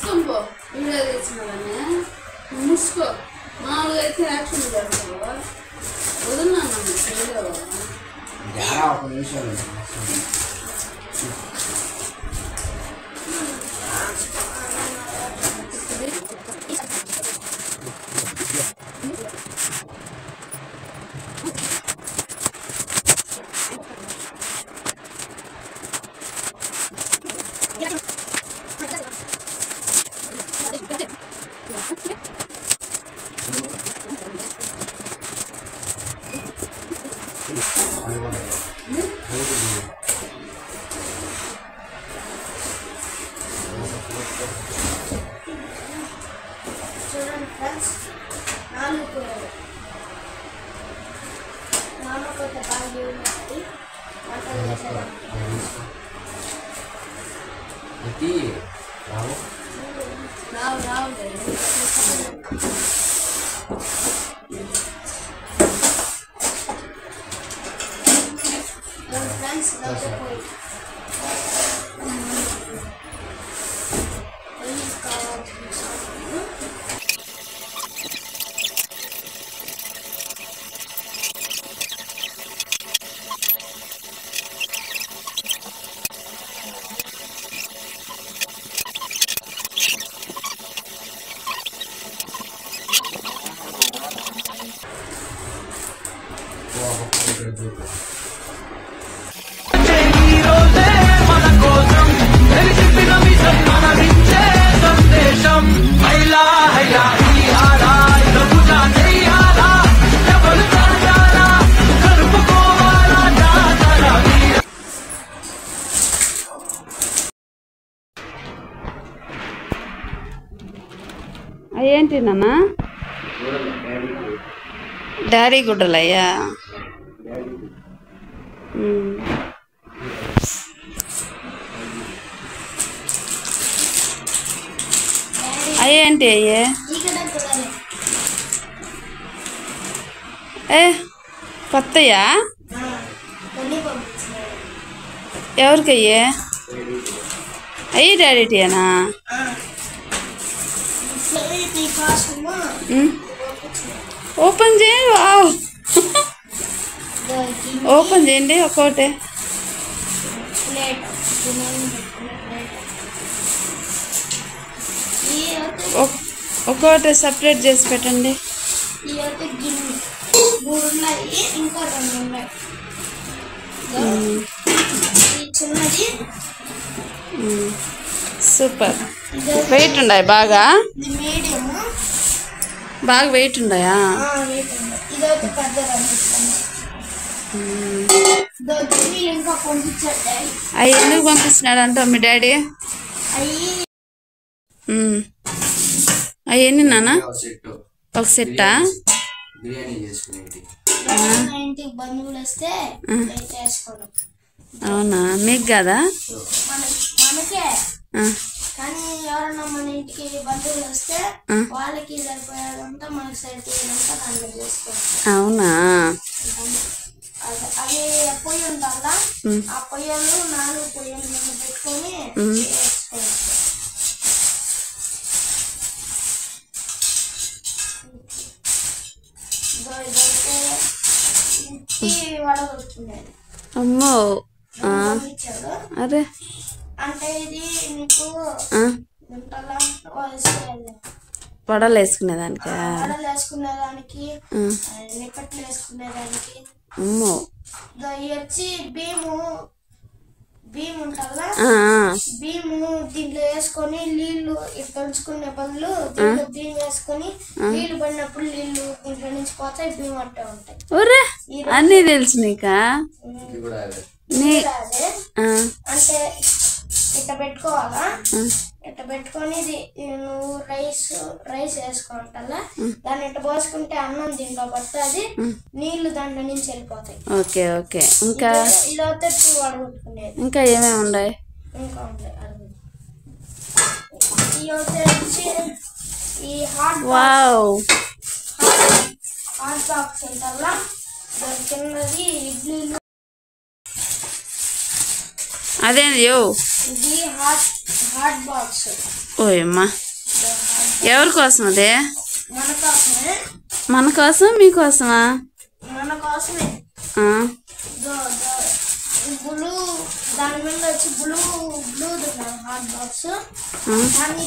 మూసుకొని పో వీడియో తెచ్చినాడనే మూసుకో మామూలుగా అయితే యాక్షన్ పెడతావు వదులున్నాను ఒక నిమిషం చూడండి ఫ్రెండ్స్ 4 కూరలు నాన్నకొక బాగా ఉన్నది వంటలు చేసేదాన్ని రావు ఫ్రెండ్స్ పోయి ఏంటి నాన్న డాడీ గుడ్డలయ్యా అయ్యేంటి అయ్యే కొత్తయా ఎవరికయ్యే అయ్యి డాడీటీనా ఓపెన్ చేయండి వావ్ ఓపెన్ చేయండి ఒక్కోటే ఒక్కోటే సపరేట్ చేసి పెట్టండి సూపర్ వెయిట్ ఉన్నాయి బాగా బాగా వెయిట్ ఉన్నాయా అవి ఎందుకు పంపిస్తున్నాడు అంట మీ డాడీ అవి ఎన్ని నాన్న ఒక సెట్టా అవునా మీకు కదా కానీ ఎవరన్నా మన ఇంటికి బంధువులు వస్తే వాళ్ళకి సరిపోయేదంతా మనకి సరిపోయేదంతా దాంట్లో చేసుకోవచ్చు అవునా అవి పొయ్యి ఉండాలా ఆ పొయ్యలు 4 పొయ్యలు పెట్టుకొని చేసుకోవచ్చు వడగొట్టుకునేది అమ్మో అరే అంటే ఇది నీకు వడలు వేసుకునేదానికి వడలు వేసుకునేదానికి నిప్పట్లు వేసుకునేదానికి అమ్మో ఇది వచ్చి భీము ఉంటుందా భీము దీంట్లో వేసుకొని నీళ్లు పెంచుకునే బదులు దీంట్లో భీము వేసుకొని నీళ్లు పడినప్పుడు నీళ్లు దీంట్లో నుంచి పోతాయి భీము అంటే ఉంటాయి అన్నీ తెలుసు నీకా అంటే ఇట్లా పెట్టుకోవాలా ఇట్లా పెట్టుకొని నువ్వు రైస్ వేసుకుంటా దాన్ని ఇట్లా పోసుకుంటే అన్నం దీంట్లో పడుతుంది నీళ్లు దాంట్లో నుంచి వెళ్ళిపోతాయి ఓకే ఓకే ఇంకా ఇదైతే వడగొట్టుకునేది ఇంకా ఏమేమి ఉన్నాయి ఇంకా ఉంటాయి వచ్చి ఈ హాట్ బాక్స్ ఉంటల్లా దాని కిందది ఇడ్లీలు అదేంది ఇది హాట్ బాక్స్. ఓయమ్మా, ఎవరి కోసం అదే? మన కోసమే. మన కోసం మీకోసమా? మన కోసమే. బ్లూ దాని మీద వచ్చి బ్లూ హాట్ బాక్స్. దాన్ని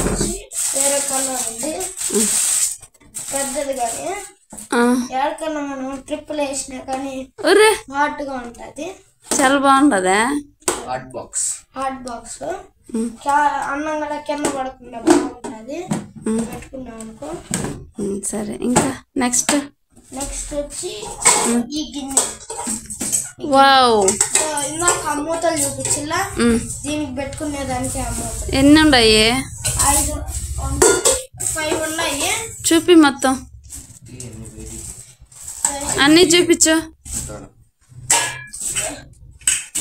వచ్చి వేరే కలర్ ఉంది, పెద్దది. కానీ ఎవరికన్నా మనం ట్రిప్పులు వేసినా కానీ హాట్ గా ఉంటది. చాలా బాగుంటదా హాట్ బాక్స్. అన్నం కూడా కింద పడకుండా బాగుంటది, పెట్టుకున్నాం అనుకో. సరే, ఇంకా నెక్స్ట్ వచ్చి ఈ గిన్నె. వావ్, ఇందాక మూతలు చూపించలా, దీనికి పెట్టుకునేదానికి ఆ మూతలు. ఎన్ని ఉన్నాయి? 5 ఉన్నాయి. చూపి మొత్తం అన్ని చూపించు.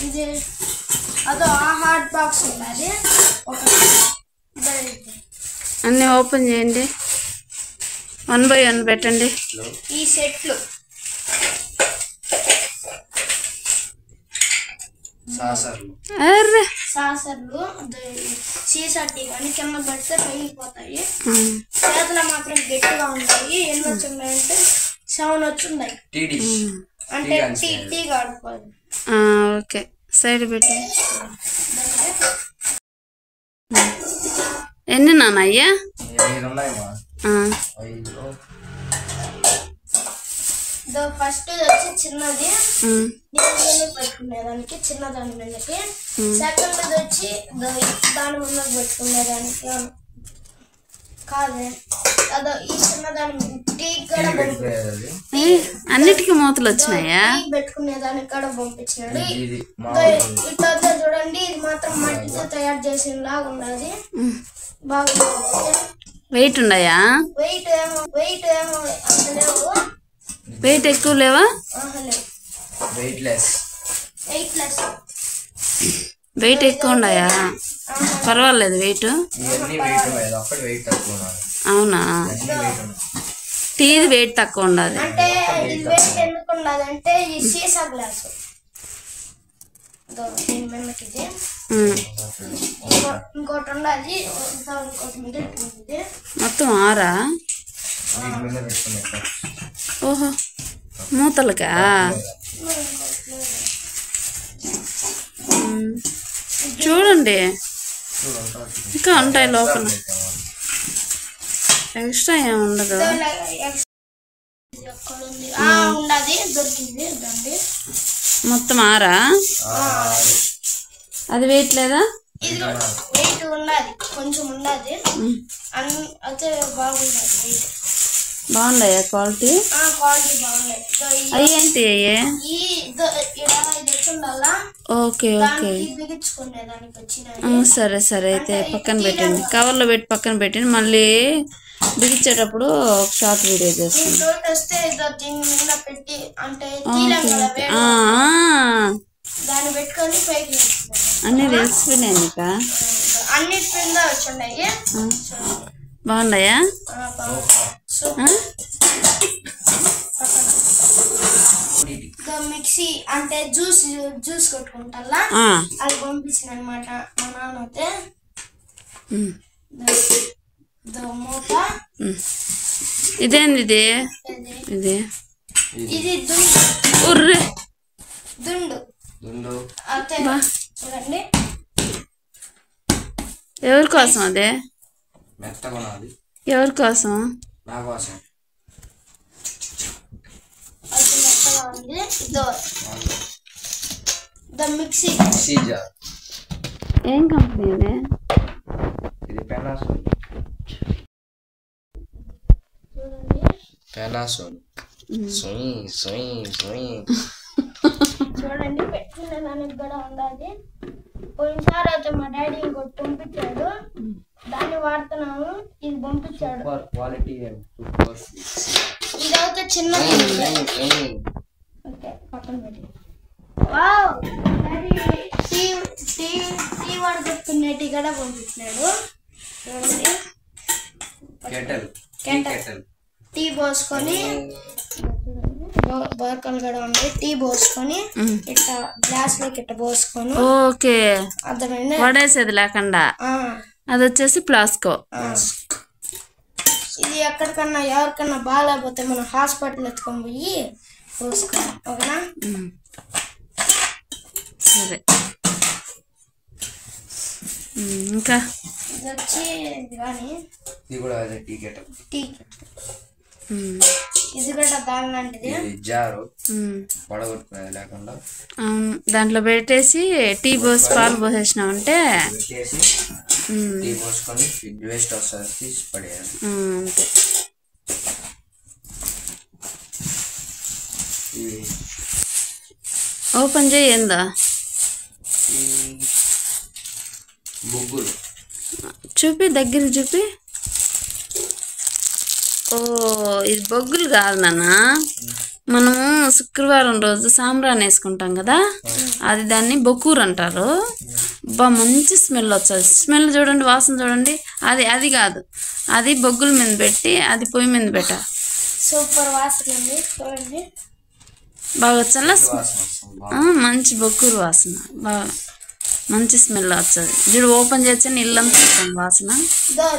ఇది అదో ఆ హాట్ బాక్స్ ఉన్నది. అన్ని ఓపెన్ చేయండి, 1 by 1 పెట్టండి. ఈ సెట్లు సాసర్లు సీసా టీ కానీ కింద పెడితే పగిలిపోతాయి. చేతులు మాత్రం గట్టిగా ఉంటాయి. ఎన్ని వచ్చిన్నాయంటే 7 వచ్చిన్నాయి. అంటే టీ కాడుకోవాలి. ఓకే, సైడ్ పెట్టి. ఎన్ని నాన్నయ్యా? ఫస్ట్ వచ్చి చిన్నది, పెట్టుకునేదానికి చిన్నదాని మీదకి. సెకండ్ వచ్చి దాని ముందు పెట్టుకునేదానికి కాదే, అదో ఈ చిన్నదాని టీ కూడా అన్నిటికీ మూతలు వచ్చినాయా? పెట్టుకునేదానికి కూడా పంపించినాడు. ఇట్లా చూడండి, ఇది మాత్రం మట్టితో తయారు చేసిన లాగా ఉన్నది. బాగుంది. వెయిట్ ఉన్నాయా? వెయిట్ ఏమో అంత లేవు. వెయిట్ ఎక్కువ లేవా? వెయిట్ ఎక్కువ ఉన్నాయా? పర్వాలేదు వెయిట్. అవునా? టీది వెయిట్ తక్కువ ఉండాలి. అంటే ఇది వెయిట్ ఎందుకు ఉండాలి అంటే ఈ సీసా గ్లాస్ దీని మీదకి ఇది ఇంకోటి ఉండాలి. ఇంకోటి మీద మొత్తం 6? ఓహో, మూతలుగా. చూడండి, ఇంకా ఉంటాయి లోపల. ఎక్స్ట్రా ఏమి ఉండదు. మొత్తం 6? అది వెయిట్ లేదా? వెయిట్ ఉన్నది, కొంచెం ఉన్నది. అయితే బాగున్నది వెయిట్. బాగున్నాయా? క్వాలిటీ బాగున్నాయి. అవి ఏంటి? ఓకే ఓకే, సరే సరే. అయితే పక్కన పెట్టండి, కవర్లో పెట్టి పక్కన పెట్టండి. మళ్ళీ బిగించేటప్పుడు ఒక షార్ట్ వీడియో చేస్తాను. అన్ని తెలిసిపోయినాయి నీక? బాగున్నాయా? మిక్సీ అంటే జ్యూస్ కొట్టుకుంటా అది పంపించిన అనమాట మా నాన్న. మూత ఇదేంది? ఇది దుండు చూడండి. ఎవరి కోసం అదే? ఎవరి కోసం? మిక్సీ ఏం కంపెనీ ఇది? చూడండి, పెట్టుకునే దానికి కూడా ఉండాలి. పోయినసారి అయితే మా డాడీ ఇంకోటి పంపించాడు, దాన్ని వాడుతున్నాము. ఇది పంపించాడు. ఇదైతే చిన్నది. ఓకే, పక్కన పెట్టి. టీ వాడు పెట్టుకునేటి కూడా పంపించినాడు. చూడండి, టీ పోసుకొని బొరకలు కూడా ఉంది. టీ పోసుకొని ఇట్లా గ్లాస్ లోకి ఇట్లా పోసుకొని. ఓకే, అర్థమైంది. వడేసేది లేకుండా. అది వచ్చేసి ప్లాస్కో. ఇది ఎక్కడికన్నా ఎవరికన్నా బాగాలేకపోతే మనం హాస్పిటల్ ఎత్తుకొని పోయి పోసుకోవాలి. ఓకేనా? సరే. ఇంకా ఇది వచ్చి కానీ ఇది కూడా దాని లాంటిది. దాంట్లో పెట్టేసి టీ పోసి పాలు పోసేసినామంటే అంతే. ఓపెన్ చేయందా చూపి, దగ్గర చూపి. ఓ, ఇది బొగ్గులు కాదు నాన్న. మనము శుక్రవారం రోజు సాంబ్రాన్ని వేసుకుంటాం కదా, అది దాన్ని బొక్కూరు అంటారు. మంచి స్మెల్ వస్తుంది. స్మెల్ చూడండి, వాసన చూడండి. అది కాదు, అది బొగ్గుల మీద పెట్టి అది పొయ్యి మీద పెట్ట. సూపర్ వాసన చూడండి, బాగా చల్ల మంచి బొక్కూరు వాసన, బాగా మంచి స్మెల్ వస్తుంది. చూడు, ఓపెన్ చేస్తే ఇల్లంతా వస్తుంది వాసన.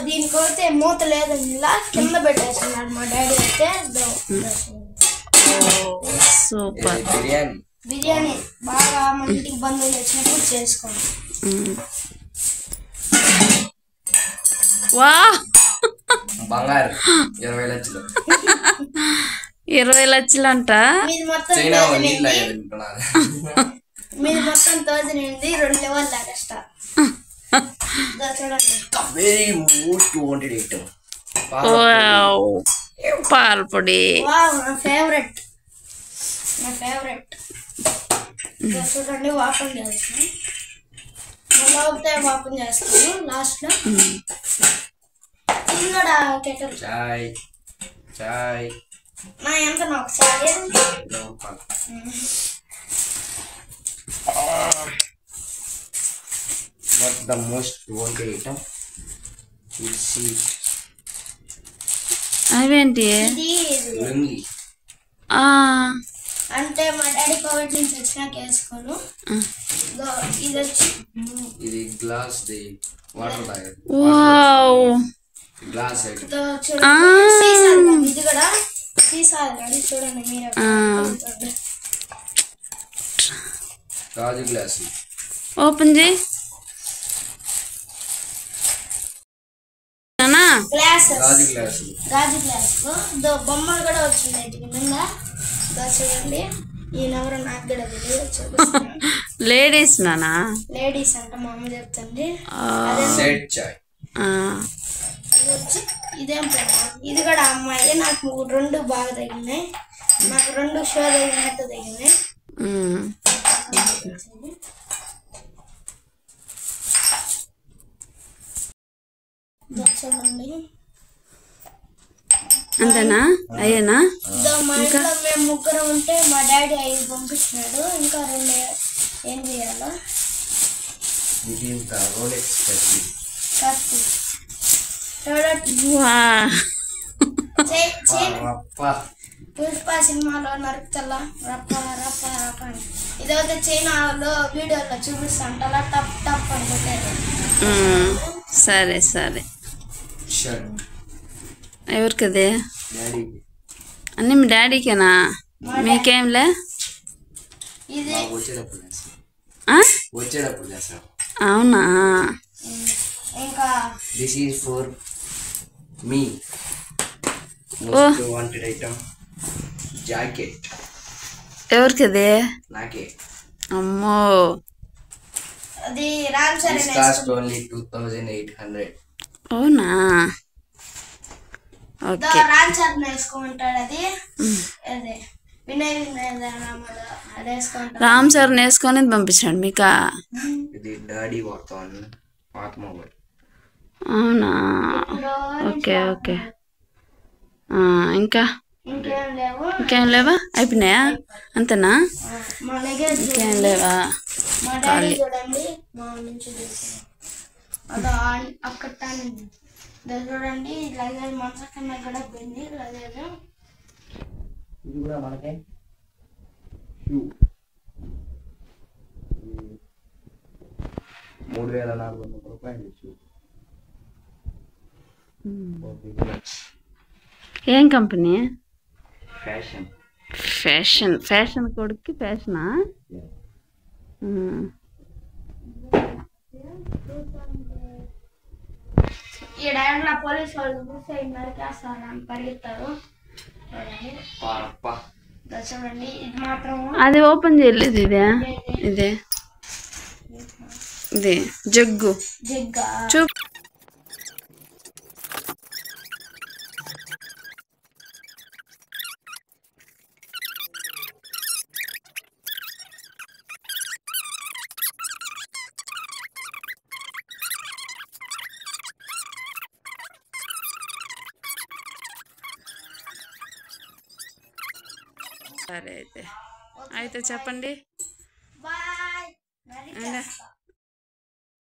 దీనికైతే మూత లేదండి, ఇలా కింద పెట్టేస్తున్నాడు మా డాడీ అయితే. సూపర్. బిర్యానీ బాగా మన ఇంటికి బంధువులు వచ్చినప్పుడు చేసుకోండి. వా, 20 లక్షలు అంట. మీది మొత్తం తోజనింది 2 లెవెల్ దాకా స్టార్. పాల్పొడి నా ఫేవరెట్. చూడండి, ఓపెన్ చేస్తాను. మళ్ళీ ఓపెన్ చేస్తాను లాస్ట్ లో. కూడా కెటల్ నా ఎంత ఒకసారి. What the most wanted item? అవేంటి? అంటే మా డాడీ కోవిడ్ నుంచి వచ్చినాక వేసుకోను. ఇది వచ్చి ఇది గ్లాస్ ది వాటర్ తాగేది. వావ్, గ్లాస్ ఇది కూడా సీసా. చూడండి మీరు, గాజు గ్లాస్. ఓపెన్ చేయి. గాజు గ్లాస్ బొమ్మలు కూడా వచ్చింది నిజంగా. చూడండి, ఈయనెవరో నాకు కూడా తెలియదు. లేడీస్ నానా? లేడీస్ అంట మా అమ్మ చెప్తుంది. ఇదేం పని? ఇది కూడా అమ్మాయి. నాకు 2 బాగా తగిలినాయి. నాకు 2 షో తగిలినట్టు తగిలినాయి. చూడండి, అంతేనా? అయ్యేనా? మా ఇంట్లో మేము 3 ఉంటే మా డాడీ 5 పంపించినాడు. ఇంకా 2 ఏం చేయాలో. పుష్ప సినిమాలో నరుకుతల్లా రప్ప రప్ప రప్ప అని. ఇదైతే చైనాలో వీడియోలో చూపిస్తాంటలా టప్ టప్ అని పెట్టారు. సరే సరే. ఎవరికదే? అన్నీ మీ డాడీకేనా? మీకేంలే? అవునా? ఇంకా this is for me most wanted item jacket. ఎవరికదే? నాకే. అమ్మో, అది రామ్ చరణ్ కాస్ట్ ఓన్లీ 2800. అవునా? ఓకే. రామ్ చరణ్ వేసుకోమంటాడు. అది అదే వినయ్ అది వేసుకుంటాడు. రామ్ చరణ్ వేసుకొని పంపించాడు మీకా? ఇది డాడీ వాడతాను పాత మొబైల్. అవునా? Okay okay. ఇంకా ఇంకేం లేవా? అయిపోయినాయా? అంతేనా? ఇంకేం లేవా? చూడండి, మా నుంచి అదో అక్కడ చూడండి. లగేజ్ మంచం కన్నా కూడా పోయింది లగేజ్. ఇది కూడా మనకే షూ 3400 రూపాయలు షూ. ఏం కంపెనీ? ఫ్యాషన్. ఫ్యాషన్. ఫ్యాషన్ కొడుక్కి ఫ్యాషనా? ఈ డైరెక్ట్లో పోలీసు వాళ్ళు చూస్తే నరికేస్తారు అని పరిగెత్తారు. చూడండి ఇది మాత్రం అది ఓపెన్ చేయలేదు. ఇదే ఇదే ఇదే జగ్గు జగ్గా చూ. సరే అయితే చెప్పండి.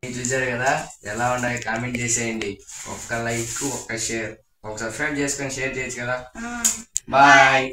చూసారు కదా ఎలా ఉన్నాయి, కామెంట్ చేసేయండి. ఒక్క లైక్, ఒక్క షేర్, ఒక సబ్స్క్రైబ్ చేసుకొని షేర్ చేయొచ్చు కదా. బాయ్.